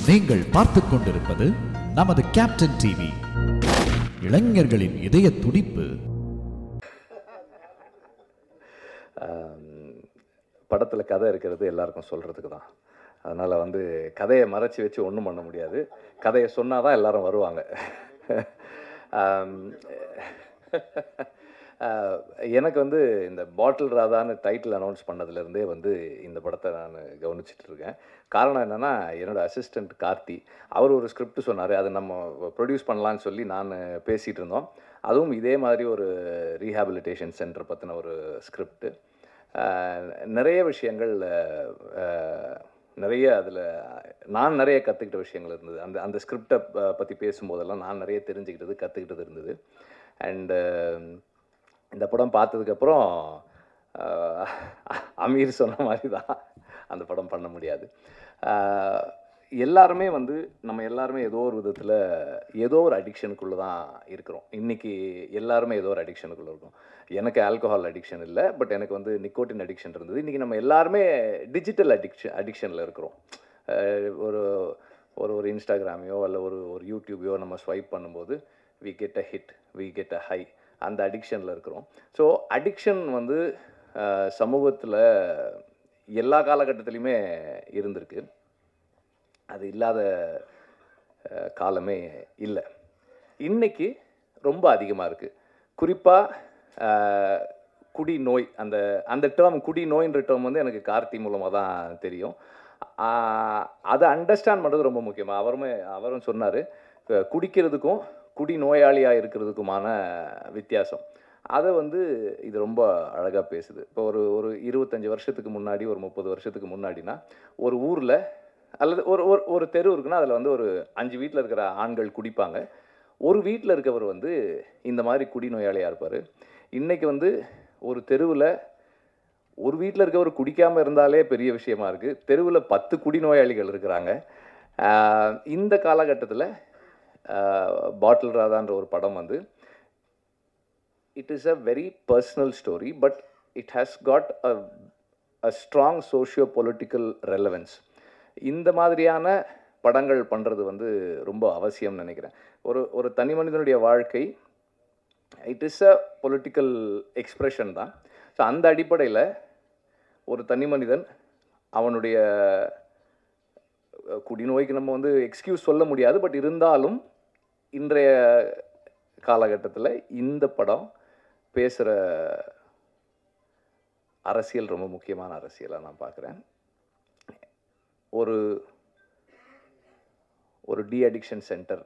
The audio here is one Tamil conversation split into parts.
நீங்கள் பார்த்துக் கொண்டிருப்பது நமது கேப்டன் டிவி. இளைஞர்களின் இதய துடிப்பு. படத்தில் கதை இருக்கிறது எல்லாருக்கும் சொல்கிறதுக்கு தான். அதனால் கதையை மறைச்சி வச்சு ஒன்றும் பண்ண முடியாது. கதையை சொன்னால் தான் எல்லோரும் வருவாங்க. எனக்கு இந்த பாட்டில் ராதான்னு டைட்டில் அனௌன்ஸ் பண்ணதுலேருந்தே இந்த படத்தை நான் கவனிச்சிட்ருக்கேன். காரணம் என்னென்னா, என்னோடய அசிஸ்டண்ட் கார்த்தி அவர் ஒரு ஸ்கிரிப்ட் சொன்னார். அதை நம்ம ப்ரொடியூஸ் பண்ணலான்னு சொல்லி நான் பேசிகிட்டு இருந்தோம். அதுவும் இதே மாதிரி ஒரு ரீஹாபிலிட்டேஷன் சென்டர் பற்றின ஒரு ஸ்கிரிப்டு. நிறைய விஷயங்கள் நிறைய அதில் நான் நிறைய கற்றுக்கிட்ட விஷயங்கள் இருந்தது. அந்த ஸ்கிரிப்டை பற்றி பேசும்போதெல்லாம் நான் நிறைய தெரிஞ்சுக்கிட்டது கற்றுக்கிட்டது இருந்தது. அண்டு இந்த படம் பார்த்ததுக்கப்புறம் அமீர் சொன்ன மாதிரி தான் அந்த படம் பண்ண முடியாது. எல்லாருமே நம்ம எல்லாருமே ஏதோ ஒரு விதத்தில் ஏதோ ஒரு அடிக்ஷனுக்குள்ளே தான் இருக்கிறோம். இன்றைக்கி எல்லாருமே ஏதோ ஒரு அடிக்ஷனுக்குள்ளே இருக்கோம். எனக்கு ஆல்கஹால் அடிக்ஷன் இல்லை, பட் எனக்கு நிக்கோட்டின் அடிக்ஷன் இருந்தது. இன்றைக்கி நம்ம எல்லாருமே டிஜிட்டல் அடிக்ஷனில் இருக்கிறோம். ஒரு ஒரு இன்ஸ்டாகிராமையோ அல்ல ஒரு யூடியூபையோ நம்ம ஸ்வைப் பண்ணும்போது we get a hit, we get a high, அந்த அடிக்ஷனில் இருக்கிறோம். ஸோ அடிக்ஷன் சமூகத்தில் எல்லா காலகட்டத்துலேயுமே இருந்திருக்கு. அது இல்லாத காலமே இல்லை. இன்றைக்கி ரொம்ப அதிகமாக இருக்குது. குறிப்பாக குடி நோய், அந்த டேர்ம் குடி நோயின்ற டேர்ம் எனக்கு கார்த்தி மூலமாக தான் தெரியும். அதை அண்டர்ஸ்டாண்ட் பண்ணுறது ரொம்ப முக்கியமாக. அவரும் சொன்னார், குடிக்கிறதுக்கும் குடி நோயாளியாக இருக்கிறதுக்குமான வித்தியாசம். அதை இது ரொம்ப அழகாக பேசுது. இப்போ ஒரு 25 வருஷத்துக்கு முன்னாடி, ஒரு 30 வருஷத்துக்கு முன்னாடினா, ஒரு ஊரில் அல்லது ஒரு தெரு இருக்குன்னா அதில் ஒரு 5 வீட்டில் இருக்கிற ஆண்கள் குடிப்பாங்க. ஒரு வீட்டில் இருக்கவர் இந்த மாதிரி குடி நோயாளியாக இருப்பார். இன்றைக்கி ஒரு தெருவில் ஒரு வீட்டில் இருக்கவர் குடிக்காமல் இருந்தாலே பெரிய விஷயமா இருக்குது. தெருவில் 10 குடிநோயாளிகள் இருக்கிறாங்க. இந்த காலகட்டத்தில் பாட்டில் ராதான்ற ஒரு படம் it is a very personal story, but it has got a strong socio political relevance. இந்த மாதிரியான படங்கள் பண்ணுறது ரொம்ப அவசியம்னு நினைக்கிறேன். ஒரு தனி மனிதனுடைய வாழ்க்கை it is a political expression தான். ஸோ அந்த அடிப்படையில் ஒரு தனி மனிதன் அவனுடைய குடிநோய்க்கு நம்ம எக்ஸ்கியூஸ் சொல்ல முடியாது, பட் இருந்தாலும் இன்றைய காலகட்டத்தில் இந்த படம் பேசுகிற அரசியல் ரொம்ப முக்கியமான அரசியலாக நான் பார்க்குறேன். ஒரு டி அடிக்ஷன் சென்டர்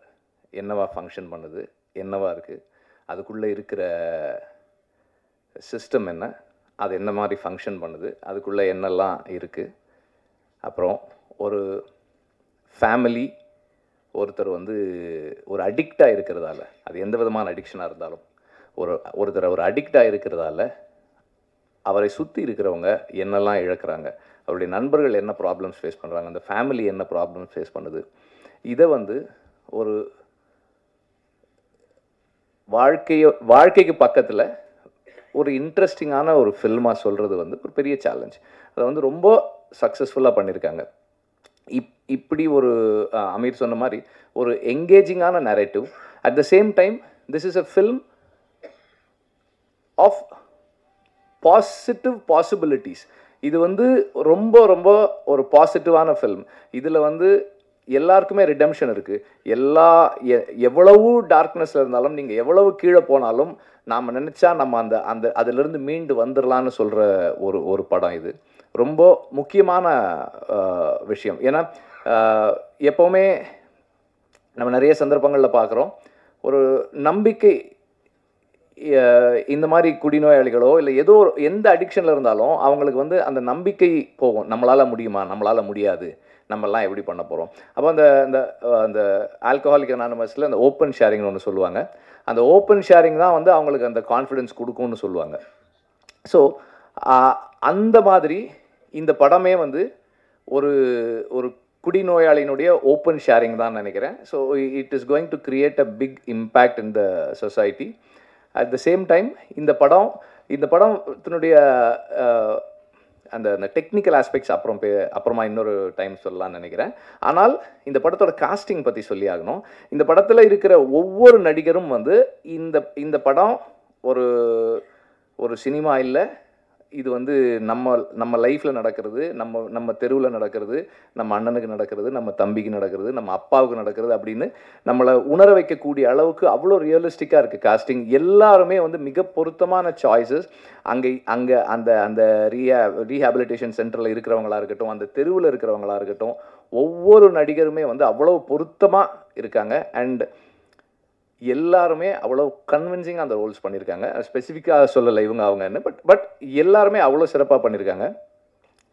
என்னவா ஃபங்க்ஷன் பண்ணுது, என்னவா இருக்குது, அதுக்குள்ளே இருக்கிற சிஸ்டம் என்ன, அது என்ன மாதிரி ஃபங்க்ஷன் பண்ணுது, அதுக்குள்ளே என்னெல்லாம் இருக்குது. அப்புறம் ஒரு ஃபேமிலி ஒருத்தர் ஒரு அடிக்டாக இருக்கிறதால, அது எந்த விதமான அடிக்ஷனாக இருந்தாலும் ஒருத்தர் ஒரு அடிக்டாக இருக்கிறதால அவரை சுற்றி இருக்கிறவங்க என்னெல்லாம் இழக்கிறாங்க, அவருடைய நண்பர்கள் என்ன ப்ராப்ளம்ஸ் ஃபேஸ் பண்ணுறாங்க, அந்த ஃபேமிலி என்ன ப்ராப்ளம்ஸ் ஃபேஸ் பண்ணுது, இதை ஒரு வாழ்க்கைக்கு பக்கத்தில் ஒரு இன்ட்ரெஸ்டிங்கான ஒரு ஃபில்மாக சொல்கிறது ஒரு பெரிய சேலஞ்ச். அதை ரொம்ப சக்ஸஸ்ஃபுல்லாக பண்ணியிருக்காங்க. இப்படி ஒரு அமீர் சொன்ன மாதிரி ஒரு என்கேஜிங்கான narrative. At the same time this is a film of positive possibilities. இது ரொம்ப ரொம்ப ஒரு பாசிட்டிவான ஃபில்ம். இதில் எல்லாருக்குமே ரிடெம்ஷன் இருக்குது. எவ்வளவு டார்க்னஸில் இருந்தாலும், நீங்கள் எவ்வளவு கீழே போனாலும் நாம் நினச்சா நம்ம அதிலிருந்து மீண்டு வந்துடலான்னு சொல்கிற ஒரு படம் இது. ரொம்ப முக்கியமான விஷயம். ஏன்னா எப்போவுமே நம்ம நிறைய சந்தர்ப்பங்களில் பார்க்குறோம், ஒரு நம்பிக்கை இந்த மாதிரி குடிநோயாளிகளோ இல்லை எந்த அடிக்ஷனில் இருந்தாலும் அவங்களுக்கு அந்த நம்பிக்கை போகும். நம்மளால் முடியுமா, நம்மளால் முடியாது, நம்மெல்லாம் எப்படி பண்ண போகிறோம். அப்போ அந்த ஆல்கஹாலிக் அனானிமஸில் அந்த ஓப்பன் ஷேரிங்னு ஒன்று சொல்லுவாங்க. அந்த ஓப்பன் ஷேரிங் தான் அவங்களுக்கு அந்த கான்ஃபிடென்ஸ் கொடுக்கும்னு சொல்லுவாங்க. ஸோ அந்த மாதிரி இந்த படமே ஒரு ஒரு குடிநோயாளியினுடைய ஓப்பன் ஷேரிங் தான் நினைக்கிறேன். So it is going to create a big impact in the society. At the same time இந்த படத்தினுடைய அந்த டெக்னிக்கல் ஆஸ்பெக்ட்ஸ் அப்புறமா இன்னொரு டைம் சொல்லலாம்னு நினைக்கிறேன். ஆனால் இந்த படத்தோட காஸ்டிங் பற்றி சொல்லி ஆகணும். இந்த படத்தில் இருக்கிற ஒவ்வொரு நடிகரும் வந்து இந்த படம் ஒரு சினிமா இல்லை, இது வந்து நம்ம லைஃப்பில் நடக்கிறது, நம்ம தெருவில் நடக்கிறது, நம்ம அண்ணனுக்கு நடக்கிறது, நம்ம தம்பிக்கு நடக்கிறது, நம்ம அப்பாவுக்கு நடக்கிறது அப்படின்னு நம்மளை உணர வைக்கக்கூடிய அளவுக்கு அவ்வளோ ரியலிஸ்டிக்காக இருக்குது காஸ்டிங். எல்லாருமே வந்து மிக பொருத்தமான சாய்ஸஸ். அங்கே அந்த ரீஹாபிலிட்டேஷன் சென்டரில் இருக்கிறவங்களா இருக்கட்டும், அந்த தெருவில் இருக்கிறவங்களா இருக்கட்டும், ஒவ்வொரு நடிகருமே வந்து அவ்வளோ பொருத்தமாக இருக்காங்க. அண்ட் எல்லாருமே அவ்வளோ கன்வின்சிங்காக அந்த ரோல்ஸ் பண்ணியிருக்காங்க. ஸ்பெசிஃபிக்காக சொல்லலை இவங்க அவங்கன்னு, பட் எல்லாருமே அவ்வளோ சிறப்பாக பண்ணியிருக்காங்க.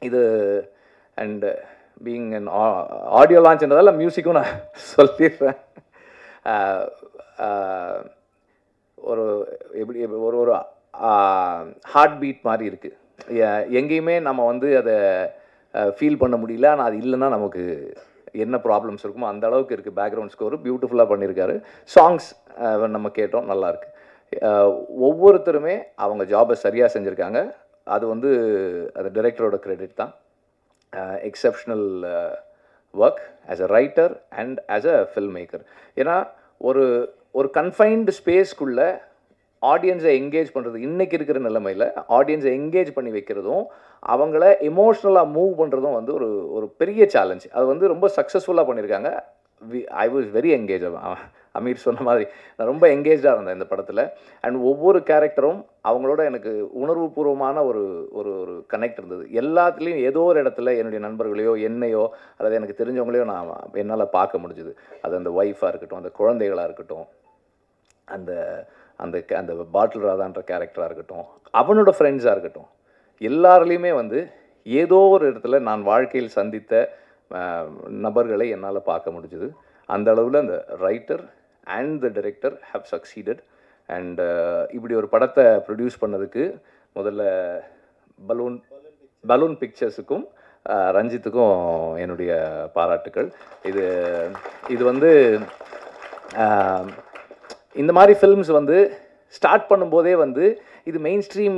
இது அண்ட் பீயிங் அன் ஆடியோ லான்ச்ன்றதால மியூசிக்கும் நான் சொல்லிடுறேன். ஒரு ஒரு ஹார்ட் பீட் மாதிரி இருக்குது. எங்கேயுமே நம்ம வந்து அதை ஃபீல் பண்ண முடியல, ஆனால் அது இல்லைன்னா நமக்கு என்ன ப்ராப்ளம்ஸ் இருக்குமோ அந்த அளவுக்கு இருக்குது. பேக்ரவுண்ட் ஸ்கோரு பியூட்டிஃபுல்லாக பண்ணியிருக்காரு. சாங்ஸ் நம்ம கேட்டோம், நல்லாயிருக்கு. ஒவ்வொருத்தருமே அவங்க ஜாபை சரியாக செஞ்சுருக்காங்க. அது டைரக்டரோட கிரெடிட் தான். Exceptional work as a writer and as a film maker. ஏன்னா ஒரு கன்ஃபைன்டு ஸ்பேஸ்க்குள்ளே ஆடியன்ஸை என்கேஜ் பண்ணுறது, இன்றைக்கி இருக்கிற நிலைமையில் ஆடியன்ஸை என்கேஜ் பண்ணி வைக்கிறதும் அவங்கள எமோஷ்னலாக மூவ் பண்ணுறதும் வந்து ஒரு பெரிய சேலஞ்ச். அது வந்து ரொம்ப சக்ஸஸ்ஃபுல்லாக பண்ணியிருக்காங்க. I was very engage. Aamir சொன்ன மாதிரி நான் ரொம்ப என்கேஜாக இருந்தேன் இந்த படத்தில். அண்ட் ஒவ்வொரு கேரக்டரும் அவங்களோட எனக்கு உணர்வுபூர்வமான ஒரு ஒரு கனெக்ட் இருந்தது. எல்லாத்துலேயும் ஏதோ ஒரு இடத்துல என்னுடைய நண்பர்களையோ என்னையோ அல்லது எனக்கு தெரிஞ்சவங்களையோ நான் என்னால் பார்க்க முடிஞ்சுது. அது அந்த ஒய்ஃபாக இருக்கட்டும், அந்த குழந்தைகளாக இருக்கட்டும், அந்த அந்த அந்த பாட்டில் ராதான்ற கேரக்டராக இருக்கட்டும், அவனோட ஃப்ரெண்ட்ஸாக இருக்கட்டும், எல்லாருலேயுமே வந்து ஏதோ ஒரு இடத்துல நான் வாழ்க்கையில் சந்தித்த நபர்களை என்னால் பார்க்க முடிஞ்சுது. அந்த அளவில் அந்த writer and the director have succeeded. And இப்படி ஒரு படத்தை ப்ரொடியூஸ் பண்ணதுக்கு முதல்ல பலூன் பிக்சர்ஸுக்கும் ரஞ்சித்துக்கும் என்னுடைய பாராட்டுக்கள். இது வந்து இந்த மாதிரி ஃபில்ம்ஸ் வந்து ஸ்டார்ட் பண்ணும்போதே வந்து இது மெயின் ஸ்ட்ரீம்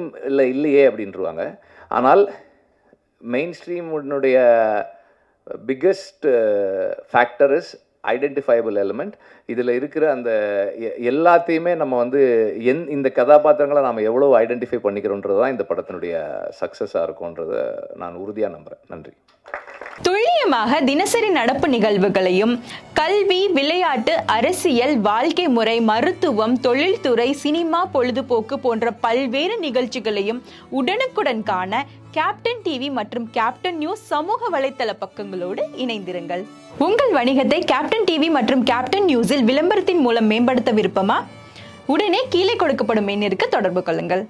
இல்லையே அப்படின்ட்டுருவாங்க. ஆனால் மெயின் ஸ்ட்ரீமுடைய biggest factor is identifiable element. இதில் இருக்கிற அந்த எல்லாத்தையுமே நம்ம வந்து இந்த கதாபாத்திரங்களை நாம் எவ்வளோ ஐடென்டிஃபை பண்ணிக்கிறோன்றது தான் இந்த படத்தினுடைய சக்ஸஸாக இருக்கும்ன்றதை நான் உறுதியாக நம்புகிறேன். நன்றி. துல்லியமாக தினசரி நடப்பு நிகழ்வுகளையும் கல்வி, விளையாட்டு, அரசியல், வாழ்க்கை முறை, மருத்துவம், தொழில்துறை, சினிமா, பொழுதுபோக்கு போன்ற பல்வேறு நிகழ்ச்சிகளையும் உடனுக்குடன் காண கேப்டன் டிவி மற்றும் கேப்டன் நியூஸ் சமூக வலைத்தள பக்கங்களோடு இணைந்திருங்கள். உங்கள் வணிகத்தை கேப்டன் டிவி மற்றும் கேப்டன் நியூஸில் விளம்பரத்தின் மூலம் மேம்படுத்த விருப்பமா? உடனே கீழே கொடுக்கப்படும் எண்ணிற்கு தொடர்பு கொள்ளுங்கள்.